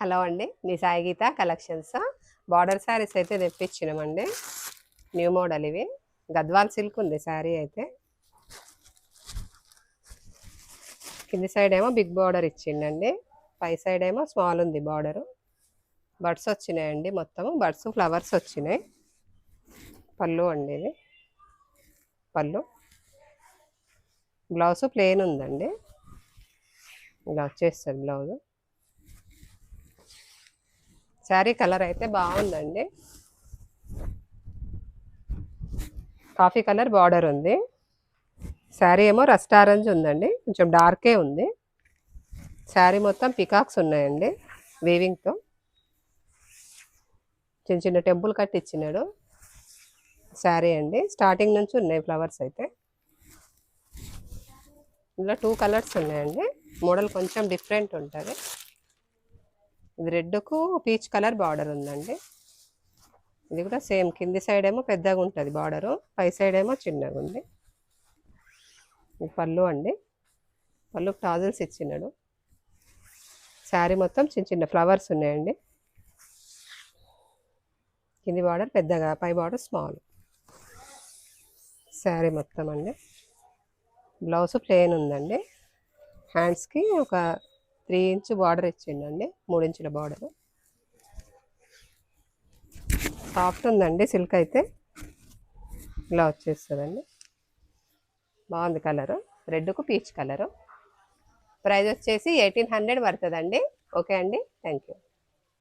Hello అండి, మీ సాయి గీత collections. Border saris అయితే తెప్పించినామండి. New model ఇవి. గద్వాల్ సిల్క్ ఉంది శారీ అయితే. కింది సైడ్ ఏమో బిగ్ బార్డర్ ఇచ్చిండండి, పై సైడ్ ఏమో స్మాల్ ఉంది బార్డరు. బడ్స్ వచ్చినాయండి, మొత్తము బడ్స్ ఫ్లవర్స్ వచ్చినాయి. పళ్ళు అండి ఇది పళ్ళు. బ్లౌజ్ ప్లెయిన్ ఉందండి, ఇలా వచ్చేస్తుంది బ్లౌజ్. శారీ కలర్ అయితే బాగుందండి, కాఫీ కలర్ బార్డర్ ఉంది. శారీ ఏమో రస్ట్ ఆరెంజ్ ఉందండి, కొంచెం డార్కే ఉంది. శారీ మొత్తం పికాక్స్ ఉన్నాయండి వీవింగ్తో. చిన్న చిన్న టెంపుల్ కట్ ఇచ్చినాడు శారీ అండి. స్టార్టింగ్ నుంచి ఉన్నాయి ఫ్లవర్స్ అయితే. ఇందులో 2 కలర్స్ ఉన్నాయండి. మోడల్ కొంచెం డిఫరెంట్ ఉంటుంది. ఇది రెడ్కు పీచ్ కలర్ బార్డర్ ఉందండి. ఇది కూడా సేమ్, కింది సైడ్ ఏమో పెద్దగా ఉంటుంది బార్డరు, పై సైడ్ ఏమో చిన్నగా ఉంది. ఇది పళ్ళు అండి, పళ్ళు టాజల్స్ ఇచ్చినాడు. శారీ మొత్తం చిన్న చిన్న ఫ్లవర్స్ ఉన్నాయండి. కింది బార్డర్ పెద్దగా, పై బార్డర్ స్మాల్. శారీ మొత్తం అండి. బ్లౌజ్ ప్లెయిన్ ఉందండి. హ్యాండ్స్కి ఒక 3 ఇంచ్ బార్డర్ ఇచ్చిండండి, 3 ఇంచుల బార్డరు. సాఫ్ట్ ఉందండి సిల్క్ అయితే. ఇలా వచ్చేస్తుందండి, బాగుంది కలరు. రెడ్కు పీచ్ కలరు. ప్రైస్ వచ్చేసి 1800 పడుతుందండి. ఓకే అండి, థ్యాంక్ యూ.